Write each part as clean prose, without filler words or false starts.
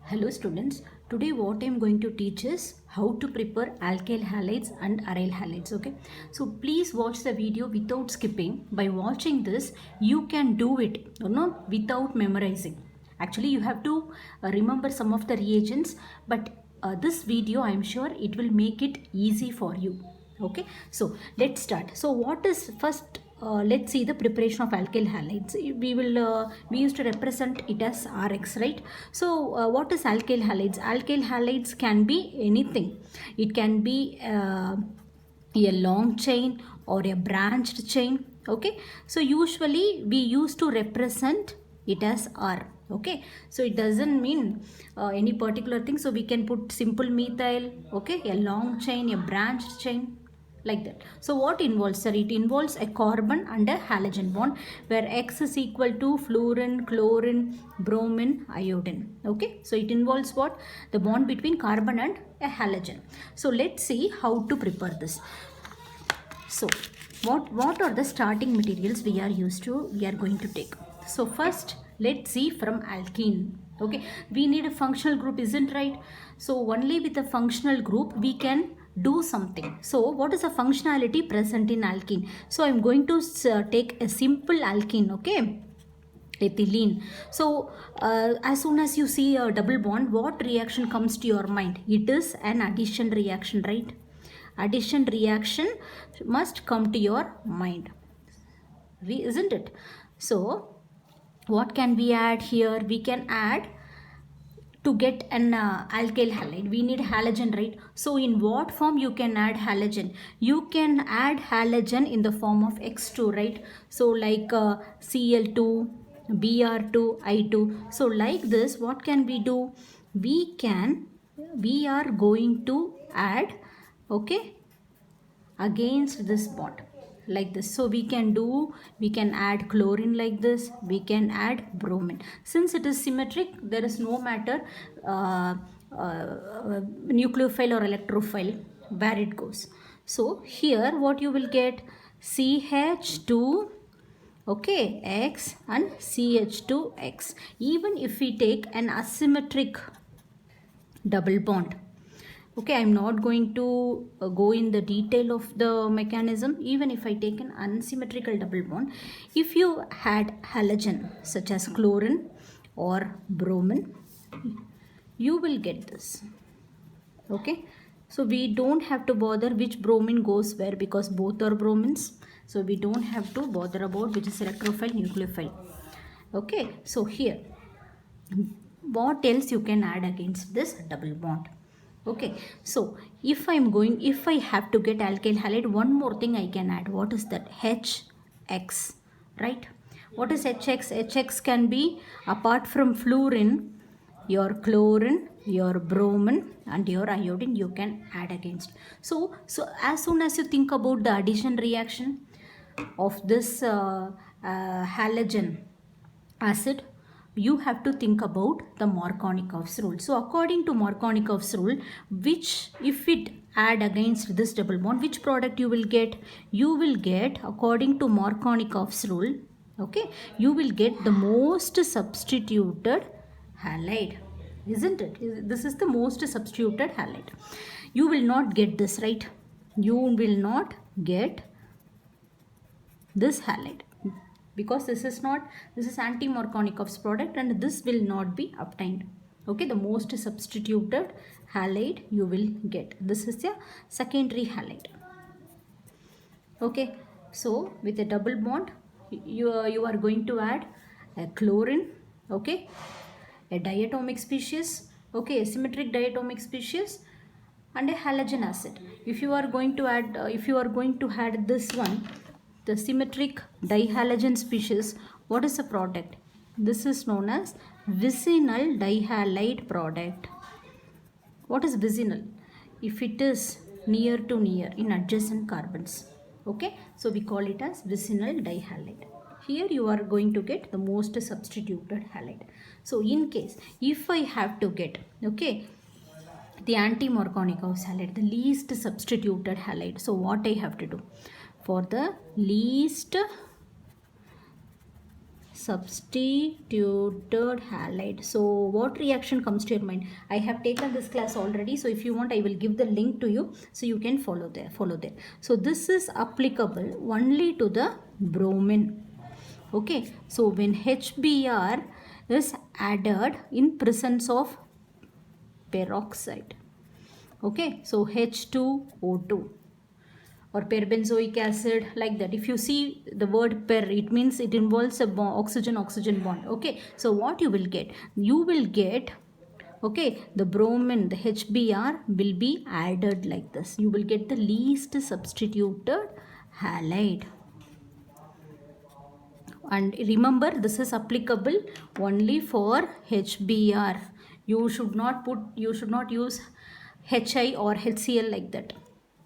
Hello students, today what I am going to teach is how to prepare alkyl halides and aryl halides. Okay, so please watch the video without skipping. By watching this you can do it, without memorizing. Actually you have to remember some of the reagents, but this video I am sure it will make it easy for you. Okay, so let's start. So what is first, let's see the preparation of alkyl halides. We used to represent it as Rx, right? So what is alkyl halides? Alkyl halides can be anything. It can be a long chain or a branched chain. Okay, so usually we used to represent it as R. Okay, so it doesn't mean any particular thing. So we can put simple methyl, okay, a long chain, a branched chain, like that. So what involves, sir? It involves a carbon and a halogen bond where X is equal to fluorine, chlorine, bromine, iodine. Okay, so it involves what? The bond between carbon and a halogen. So let's see how to prepare this. So what are the starting materials we are going to take? So first let's see from alkene. Okay, we need a functional group, isn't right? So only with a functional group we can do something. So what is the functionality present in alkene? So I'm going to take a simple alkene. Okay, ethylene. So as soon as you see a double bond, what reaction comes to your mind? It is an addition reaction, right? Addition reaction must come to your mind, isn't it? So what can we add here? We can add, to get an alkyl halide we need halogen, right? So in what form you can add halogen? You can add halogen in the form of X2, right? So like Cl2, Br2, I2. So like this, what can we do? We are going to add, okay, against this bond like this. So we can add chlorine like this, we can add bromine. Since it is symmetric, there is no matter nucleophile or electrophile where it goes. So here what you will get, CH2, okay, X and CH2X. Even if we take an asymmetric double bond, okay, I'm not going to go in the detail of the mechanism. Even if I take an unsymmetrical double bond, if you had halogen such as chlorine or bromine, you will get this. Okay, so we don't have to bother which bromine goes where because both are bromines. So we don't have to bother about which is electrophile, nucleophile. Okay, so here what else you can add against this double bond? Okay, so if I have to get alkyl halide, one more thing I can add. What is that? HX, right? What is HX? HX can be, apart from fluorine, your chlorine, your bromine and your iodine you can add against. So as soon as you think about the addition reaction of this halogen acid, you have to think about the Markovnikov's rule. So according to Markovnikov's rule, which if it add against this double bond, which product you will get? You will get, according to Markovnikov's rule, okay, you will get the most substituted halide, isn't it? This is the most substituted halide. You will not get this, right? You will not get this halide because this is anti-Markovnikov's product and this will not be obtained. Okay, the most substituted halide you will get. This is the secondary halide. Okay, so with a double bond, you are going to add a chlorine, okay, a diatomic species, okay, a symmetric diatomic species, and a halogen acid. If you are going to add this one, the symmetric dihalogen species, what is the product? This is known as vicinal dihalide product. What is vicinal? If it is near to near in adjacent carbons, okay, so we call it as vicinal dihalide. Here you are going to get the most substituted halide. So in case if I have to get, okay, the anti-Markovnikov's halide, the least substituted halide, so what I have to do? For the least substituted halide. So what reaction comes to your mind? I have taken this class already, so if you want I will give the link to you so you can follow there. So this is applicable only to the bromine. Okay, so when HBr is added in presence of peroxide. Okay, so H2O2 or perbenzoic acid, like that. If you see the word per, it means it involves a oxygen bond. Okay, so what you will get? You will get, okay, the bromine, the HBr will be added like this. You will get the least substituted halide. And remember, this is applicable only for HBr. You should not use HI or HCl like that.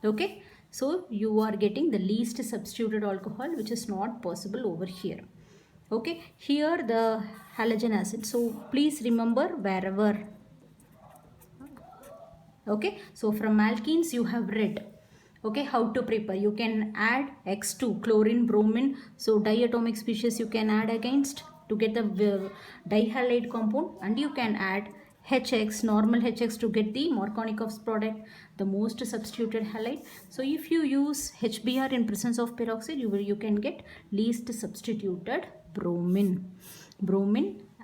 Okay, so you are getting the least substituted alcohol, which is not possible over here. Okay, here the halogen acid. So please remember wherever. Okay, so from alkenes you have read, okay, how to prepare. You can add X2, chlorine, bromine. So diatomic species you can add against to get the dihalide compound, and you can add HX, normal HX, to get the Markovnikov's product, the most substituted halide. So if you use HBr in presence of peroxide, you can get least substituted bromine.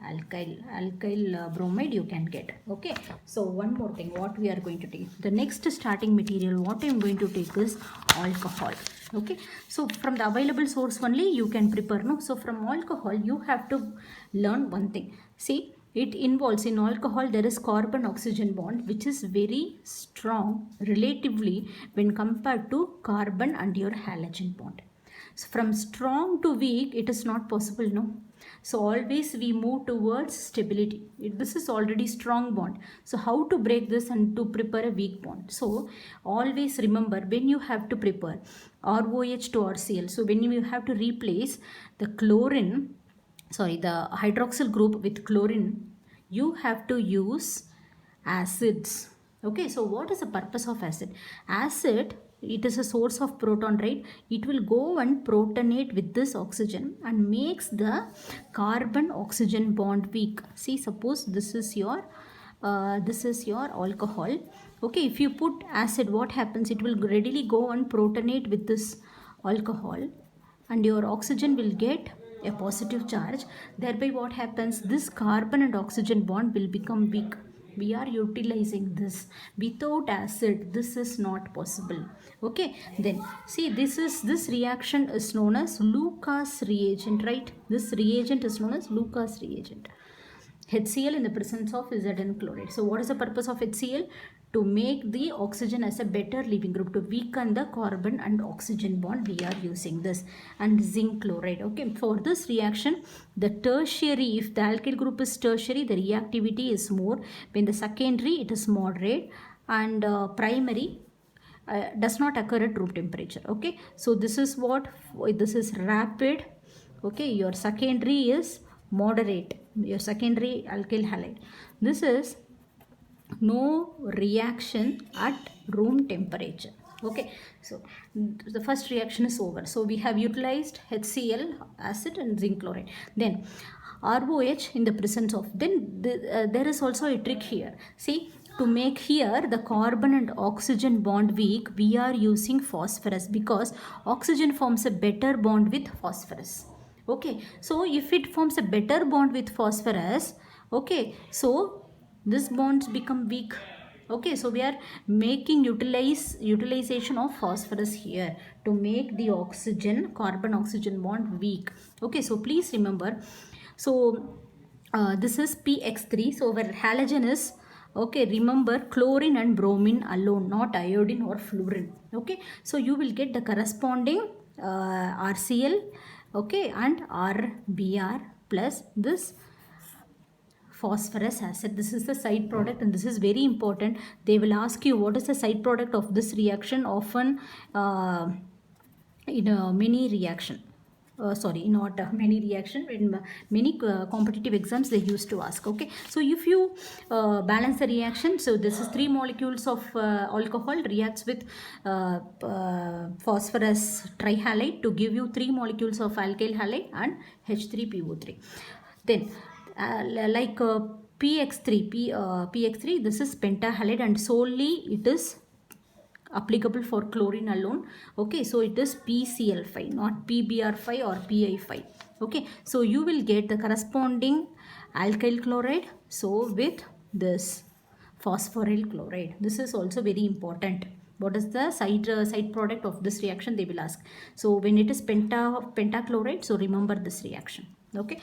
Alkyl bromide you can get. Okay, so one more thing, what we are going to take, the next starting material what I am going to take is alcohol. Okay, so from the available source only you can prepare, no? So from alcohol you have to learn one thing. See, it involves, in alcohol there is carbon oxygen bond, which is very strong relatively when compared to carbon and your halogen bond. So from strong to weak it is not possible, no? So always we move towards stability. This is already strong bond. So how to break this and to prepare a weak bond? So always remember, when you have to prepare ROH to RCl, so when you have to replace the the hydroxyl group with chlorine, you have to use acids. Okay, so what is the purpose of acid? Acid, it is a source of proton, right? It will go and protonate with this oxygen and makes the carbon oxygen bond weak. See, suppose this is your alcohol. Okay, if you put acid, what happens? It will readily go and protonate with this alcohol, and your oxygen will get a positive charge. Thereby what happens? This carbon and oxygen bond will become weak. We are utilizing this. Without acid this is not possible. Okay, then see, this reaction is known as Lucas reagent, right? This reagent is known as Lucas reagent. HCl in the presence of Zn chloride. So what is the purpose of HCl? To make the oxygen as a better leaving group, to weaken the carbon and oxygen bond, we are using this. And zinc chloride. Okay, for this reaction, the tertiary, if the alkyl group is tertiary, the reactivity is more. When the secondary, it is moderate, and primary does not occur at room temperature. Okay, so this is rapid. Okay, your secondary is moderate, your secondary alkyl halide. This is no reaction at room temperature. Okay, so the first reaction is over. So we have utilized HCl, acid, and zinc chloride. Then ROH in the presence of, then there is also a trick here. See, to make here the carbon and oxygen bond weak, we are using phosphorus, because oxygen forms a better bond with phosphorus. Okay, so if it forms a better bond with phosphorus, okay, so this bonds become weak. Okay, so we are making utilization of phosphorus here to make the carbon oxygen bond weak. Okay, so please remember, so this is PX3. So our halogen is, okay, remember, chlorine and bromine alone, not iodine or fluorine. Okay, so you will get the corresponding RCl, okay, and RBr plus this phosphorus acid. This is the side product, and this is very important. They will ask you what is the side product of this reaction, often in a mini reaction. sorry, not many reaction, in many competitive exams they used to ask. Okay, so if you balance the reaction, so this is 3 molecules of alcohol reacts with phosphorus trihalide to give you 3 molecules of alkyl halide and H3PO3. Then like PX3, this is pentahalide and solely it is applicable for chlorine alone. Okay, so it is PCl5, not PBr5 or PI5. Okay, so you will get the corresponding alkyl chloride, so with this phosphoryl chloride. This is also very important. What is the side product of this reaction, they will ask. So when it is pentachloride, so remember this reaction. Okay,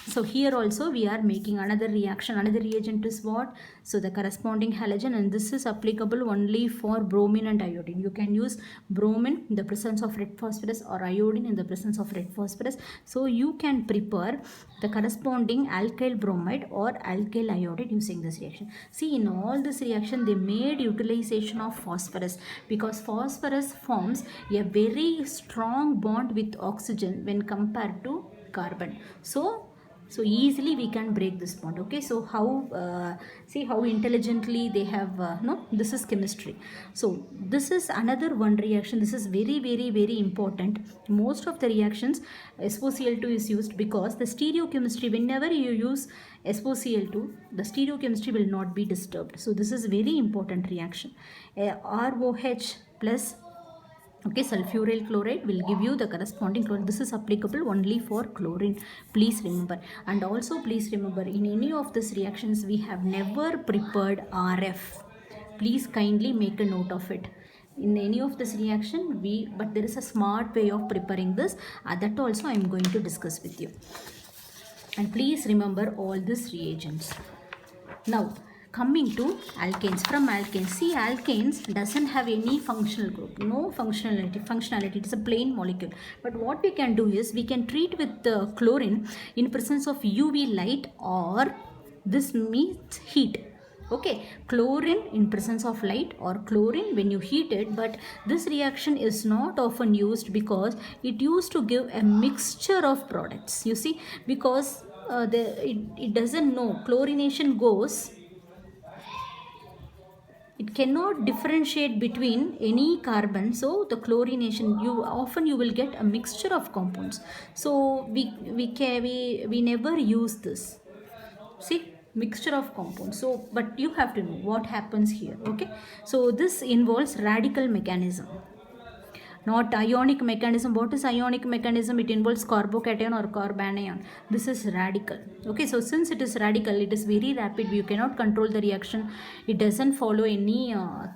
so here also we are making another reaction. Another reagent is what? So the corresponding halogen, and this is applicable only for bromine and iodine. You can use bromine in the presence of red phosphorus or iodine in the presence of red phosphorus. So you can prepare the corresponding alkyl bromide or alkyl iodide using this reaction. See, in all this reaction they made utilization of phosphorus because phosphorus forms a very strong bond with oxygen when compared to carbon. So easily we can break this bond. Okay, so how see how intelligently they have no, this is chemistry. So this is another one reaction. This is very important. Most of the reactions SOCl2 is used because the stereochemistry, whenever you use SOCl2, the stereochemistry will not be disturbed. So this is very important reaction. ROH plus, okay, sulfuryl chloride will give you the corresponding chlorine. This is applicable only for chlorine, please remember. And also please remember, in any of these reactions we have never prepared RF. Please kindly make a note of it. In any of this reaction but there is a smart way of preparing this, that also I am going to discuss with you. And please remember all these reagents. Now coming to alkanes. From alkanes, see, alkanes doesn't have any functional group, no functionality, it is a plain molecule. But what we can do is we can treat with the chlorine in presence of UV light, or this means heat. Okay, chlorine in presence of light or chlorine when you heat it. But this reaction is not often used because it used to give a mixture of products, you see, because it doesn't know chlorination goes, it cannot differentiate between any carbon. So the chlorination, you will get a mixture of compounds. So we never use this. See, mixture of compounds. So but you have to know what happens here. Okay, so this involves radical mechanism, not ionic mechanism. What is ionic mechanism? It involves carbocation or carbanion. This is radical. Okay, so since it is radical, it is very rapid. You cannot control the reaction. It doesn't follow any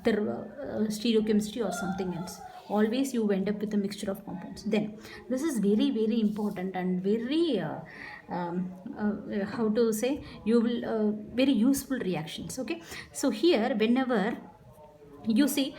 stereochemistry or something else. Always you end up with a mixture of compounds. Then this is very important and very how to say, you will very useful reactions. Okay, so here whenever you see,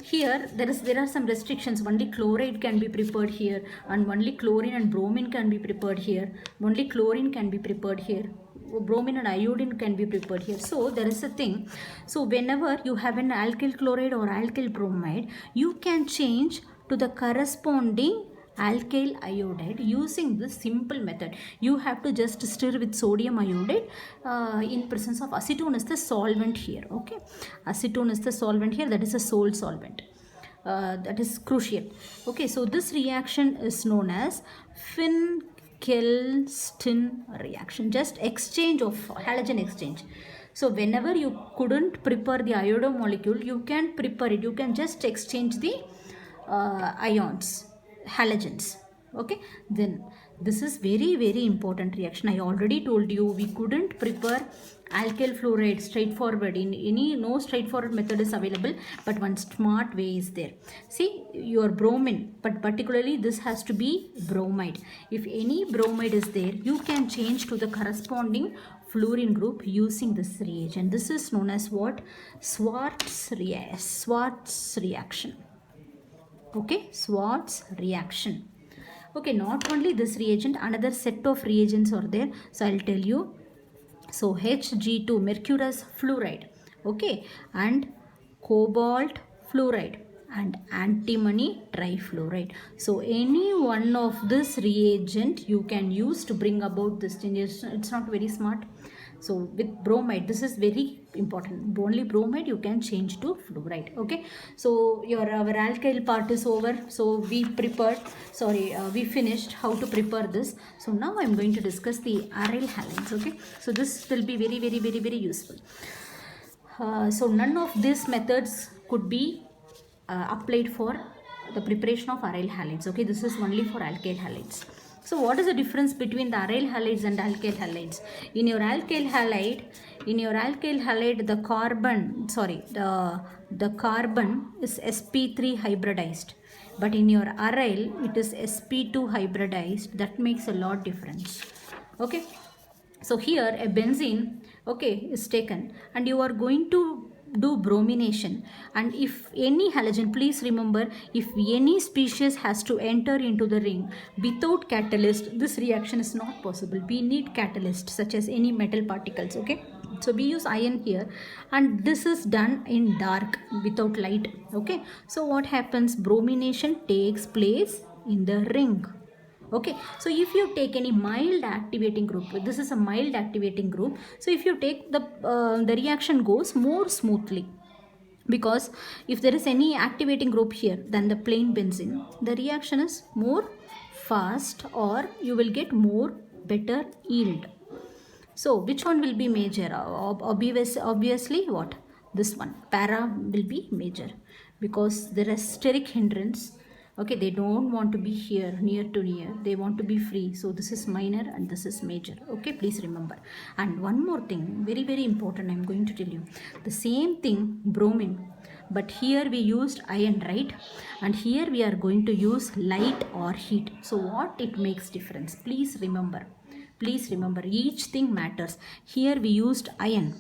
here there are some restrictions. Only chloride can be prepared here, and only chlorine and bromine can be prepared here. Only chlorine can be prepared here. Bromine and iodine can be prepared here. So there is a thing. So whenever you have an alkyl chloride or alkyl bromide, you can change to the corresponding alkyl iodide using this simple method. You have to just stir with sodium iodide in presence of acetone is the solvent here. Okay, acetone is the solvent here, that is a sole solvent. That is crucial. Okay, so this reaction is known as Finkelstein reaction, just exchange of halogen exchange. So whenever you couldn't prepare the iodo molecule, you can prepare it, you can just exchange the ions, halogens. Okay, then this is very important reaction. I already told you we couldn't prepare alkyl fluoride straightforward. In any, no straightforward method is available, but one smart way is there. See, your bromine, but particularly this has to be bromide. If any bromide is there, you can change to the corresponding fluorine group using this reagent. This is known as what? Schwarz reaction. Okay, Schwarz reaction. Okay, not only this reagent, another set of reagents are there. So I'll tell you. So Hg2, mercurous fluoride. Okay, and cobalt fluoride and antimony trifluoride. So any one of this reagent you can use to bring about this change. It's not very smart. So with bromide, this is very important. Only bromide you can change to fluoride. Okay. So our alkyl part is over. So we prepared. We finished how to prepare this. So now I'm going to discuss the aryl halides. Okay. So this will be very, very, very, very useful. So none of these methods could be applied for the preparation of aryl halides. Okay, this is only for alkyl halides. So what is the difference between the aryl halides and alkyl halides? In your alkyl halide, the carbon is sp3 hybridized, but in your aryl it is sp2 hybridized. That makes a lot difference. Okay. So here a benzene, okay, is taken and you are going to do bromination, and if any halogen, please remember, if any species has to enter into the ring without catalyst, this reaction is not possible. We need catalyst such as any metal particles. Okay, so we use iron here, and this is done in dark without light. Okay, so what happens? Bromination takes place in the ring. Okay, so if you take any mild activating group, this is a mild activating group, so if you take the reaction goes more smoothly, because if there is any activating group here than the plain benzene, the reaction is more fast, or you will get more better yield. So which one will be major? Obviously what? This one, para will be major, because there is steric hindrance. Okay, they don't want to be here near to near, they want to be free. So this is minor and this is major. Okay, please remember. And one more thing, very, very important, I'm going to tell you. The same thing, bromine, but here we used iron, right? And here we are going to use light or heat. So what it makes difference? Please remember, each thing matters. Here we used iron,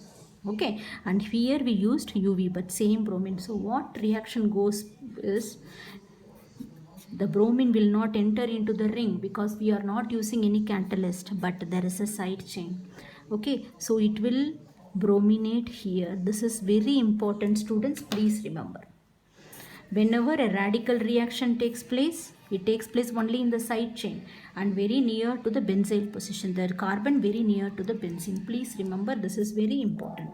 okay, and here we used UV, but same bromine. So what reaction goes is, the bromine will not enter into the ring because we are not using any catalyst, but there is a side chain. Okay, so it will brominate here. This is very important, students, please remember. Whenever a radical reaction takes place, it takes place only in the side chain and very near to the benzyl position. The carbon very near to the benzene. Please remember, this is very important.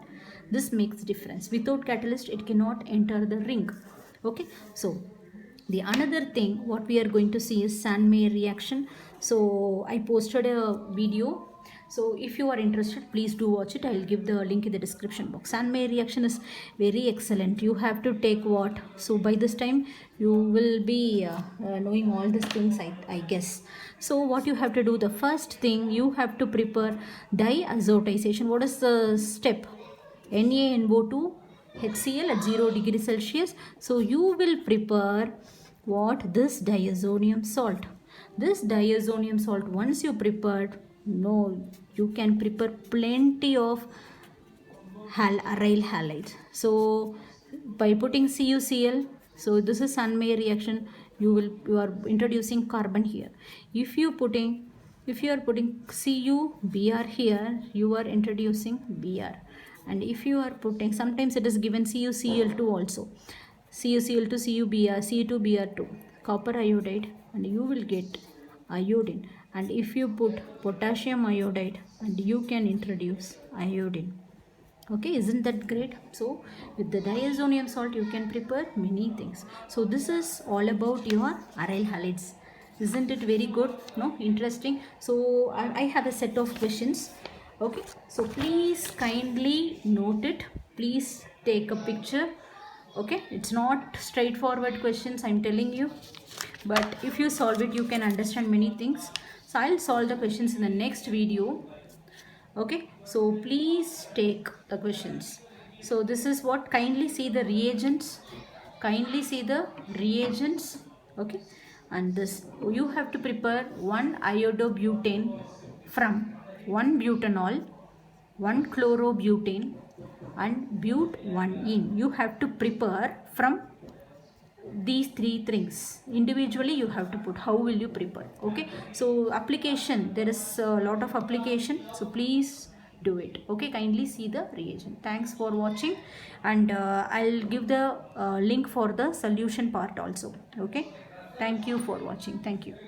This makes difference. Without catalyst, it cannot enter the ring. Okay, so the another thing what we are going to see is Sandmeyer reaction. So I posted a video. So if you are interested, please do watch it. I will give the link in the description box. Sandmeyer reaction is very excellent. You have to take what? So by this time you will be knowing all these things, I guess. So what you have to do, the first thing you have to prepare diazotization. What is the step? NaNO2 HCl at 0 degrees Celsius. So you will prepare what? This diazonium salt. This diazonium salt, once you prepared, you can prepare plenty of aryl halides. So by putting CuCl, so this is Sandmeyer reaction, you are introducing carbon here. If you are putting CuBr here, you are introducing Br. And if you are putting, sometimes it is given CuCl2 also, CuCl2, CuBr, C2Br2, copper iodide, and you will get iodine. And if you put potassium iodide, and you can introduce iodine. Okay, isn't that great? So with the diazonium salt you can prepare many things. So this is all about your aryl halides. Isn't it very good? No, interesting. So I have a set of questions. Okay, so please kindly note it. Please take a picture. Okay, it's not straightforward questions, I'm telling you, but if you solve it you can understand many things. So I'll solve the questions in the next video. Okay, so please take the questions. So this is what, kindly see the reagents, okay, and this you have to prepare 1 iodobutane from 1 butanol, 1 chlorobutane and but1ene. You have to prepare from these three things individually. You have to put how will you prepare. Okay, so application, there is a lot of application, so please do it. Okay, kindly see the reagent. Thanks for watching, and I'll give the link for the solution part also. Okay, thank you for watching. Thank you.